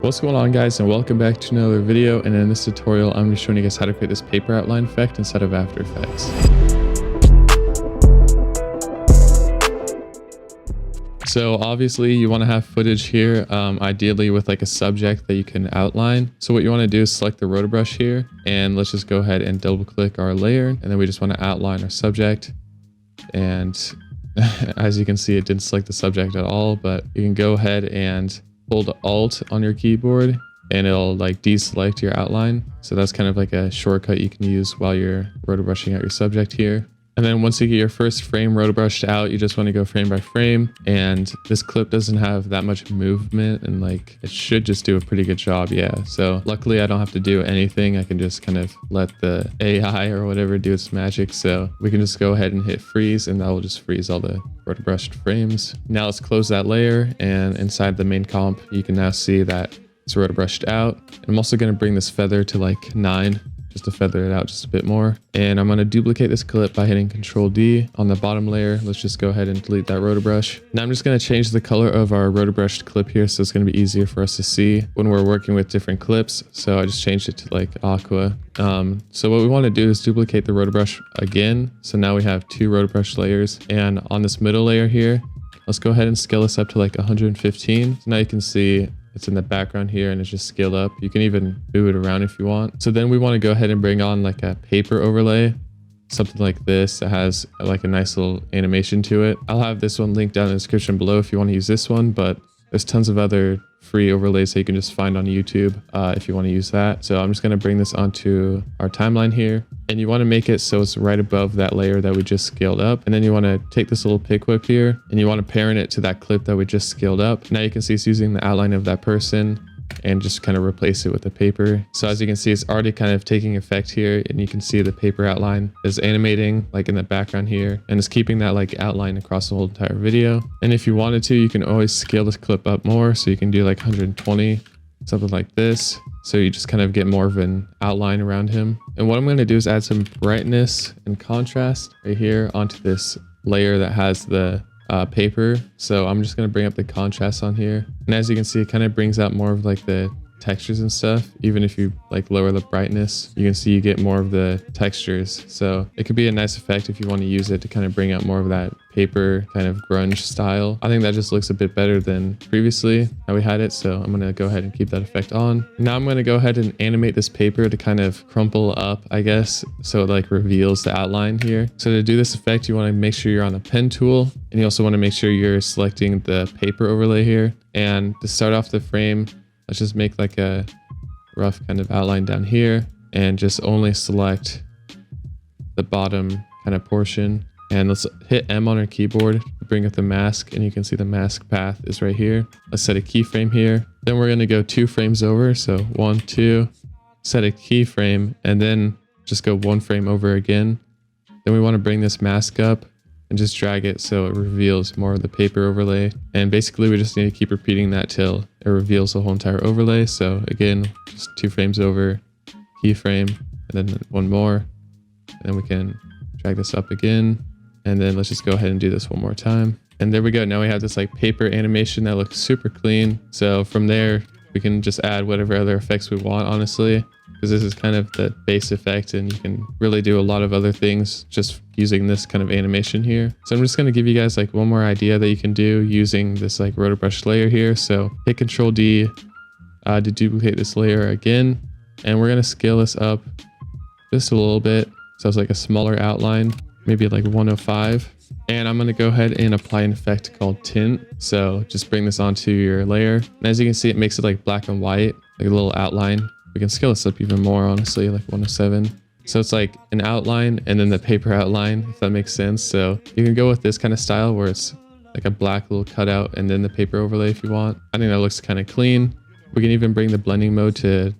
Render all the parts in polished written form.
What's going on, guys, and welcome back to another video. And in this tutorial I'm going to be showing you guys how to create this paper outline effect inside of After Effects. So obviously you want to have footage here, ideally with like a subject that you can outline. So what you want to do is select the rotor brush here, and let's just go ahead and double click our layer, and then we just want to outline our subject. And as you can see, it didn't select the subject at all, but you can go ahead and hold Alt on your keyboard and it'll like deselect your outline. So that's kind of like a shortcut you can use while you're rotor brushing out your subject here. And then once you get your first frame rotor brushed out, you just want to go frame by frame. And this clip doesn't have that much movement, and like it should just do a pretty good job. Yeah. So luckily I don't have to do anything. I can just kind of let the AI or whatever do its magic. So we can just go ahead and hit freeze, and that will just freeze all the rotor brushed frames. Now let's close that layer, and inside the main comp, you can now see that it's rotor brushed out. I'm also going to bring this feather to like 9. Just to feather it out just a bit more. And I'm going to duplicate this clip by hitting Control D on the bottom layer. Let's just go ahead and delete that rotor brush. Now I'm just going to change the color of our rotor brushed clip here, so it's going to be easier for us to see when we're working with different clips. So I just changed it to like aqua. So what we want to do is duplicate the rotor brush again. So now we have 2 rotor brush layers, and on this middle layer here, let's go ahead and scale this up to like 115. So now you can see it's in the background here and it's just scaled up. You can even move it around if you want. So then we want to go ahead and bring on like a paper overlay, something like this that has like a nice little animation to it. I'll have this one linked down in the description below if you want to use this one, but there's tons of other free overlays that you can just find on YouTube if you want to use that. So I'm just going to bring this onto our timeline here, and you want to make it so it's right above that layer that we just scaled up. And then you want to take this little pick whip here, and you want to parent it to that clip that we just scaled up. Now you can see it's using the outline of that person and just kind of replace it with the paper. So as you can see, it's already kind of taking effect here, and you can see the paper outline is animating like in the background here, and it's keeping that like outline across the whole entire video. And if you wanted to, you can always scale this clip up more, so you can do like 120, something like this. So you just kind of get more of an outline around him. And what I'm going to do is add some brightness and contrast right here onto this layer that has the paper. So I'm just going to bring up the contrast on here, and as you can see, it kind of brings out more of like the textures and stuff. Even if you like lower the brightness, you can see you get more of the textures. So it could be a nice effect if you want to use it to kind of bring out more of that paper kind of grunge style. I think that just looks a bit better than previously how we had it, so I'm going to go ahead and keep that effect on. Now I'm going to go ahead and animate this paper to kind of crumple up, I guess, so it like reveals the outline here. So to do this effect, you want to make sure you're on the pen tool, and you also want to make sure you're selecting the paper overlay here. And to start off the frame, let's just make like a rough kind of outline down here, and just only select the bottom kind of portion. And let's hit M on our keyboard to bring up the mask, and you can see the mask path is right here. Let's set a keyframe here. Then we're going to go 2 frames over. So 1, 2, set a keyframe, and then just go 1 frame over again. Then we want to bring this mask up and just drag it so it reveals more of the paper overlay. And basically we just need to keep repeating that till it reveals the whole entire overlay. So again, just 2 frames over, keyframe, and then 1 more. And then we can drag this up again. And then let's just go ahead and do this 1 more time. And there we go. Now we have this like paper animation that looks super clean. So from there, we can just add whatever other effects we want, honestly, because this is kind of the base effect, and you can really do a lot of other things just using this kind of animation here. So I'm just going to give you guys like 1 more idea that you can do using this like rotor brush layer here. So hit Control D to duplicate this layer again, and we're going to scale this up just a little bit so it's like a smaller outline, maybe like 105. And I'm going to go ahead and apply an effect called tint. So just bring this onto your layer, and as you can see, it makes it like black and white, like a little outline. We can scale this up even more, honestly, like 107. So it's like an outline and then the paper outline, if that makes sense. So you can go with this kind of style where it's like a black little cutout and then the paper overlay if you want. I think that looks kind of clean. We can even bring the blending mode to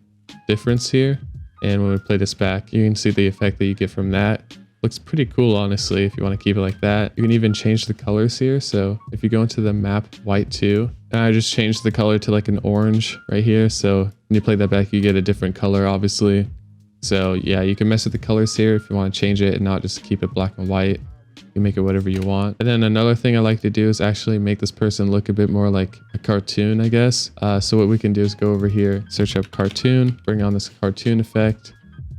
difference here. And when we play this back, you can see the effect that you get from that. Looks pretty cool, honestly, if you want to keep it like that. You can even change the colors here. So if you go into the map white 2, and I just changed the color to like an orange right here. So when you play that back, you get a different color, obviously. So yeah, you can mess with the colors here if you want to change it and not just keep it black and white. You make it whatever you want. And then another thing I like to do is actually make this person look a bit more like a cartoon, I guess. So what we can do is go over here, search up cartoon, bring on this cartoon effect.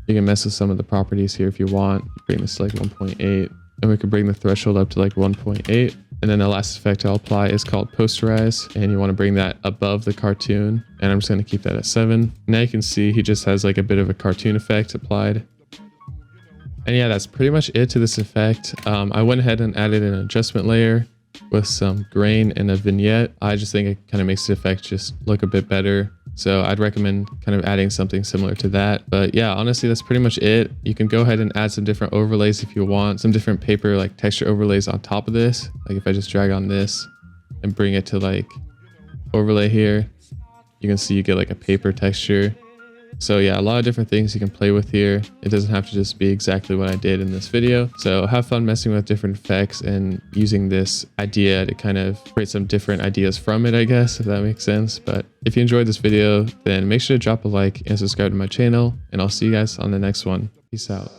You can mess with some of the properties here if you want. Bring this to like 1.8, and we can bring the threshold up to like 1.8. And then the last effect I'll apply is called posterize, and you want to bring that above the cartoon. And I'm just going to keep that at 7. Now you can see he just has like a bit of a cartoon effect applied. And yeah, that's pretty much it to this effect. I went ahead and added an adjustment layer with some grain and a vignette. I just think it kind of makes the effect just look a bit better. So I'd recommend kind of adding something similar to that. But yeah, honestly, that's pretty much it. You can go ahead and add some different overlays if you want, some different paper like texture overlays on top of this. Like if I just drag on this and bring it to like overlay here, you can see you get like a paper texture. So yeah, a lot of different things you can play with here. It doesn't have to just be exactly what I did in this video. So have fun messing with different effects and using this idea to kind of create some different ideas from it, I guess, if that makes sense. But if you enjoyed this video, then make sure to drop a like and subscribe to my channel, and I'll see you guys on the next one. Peace out.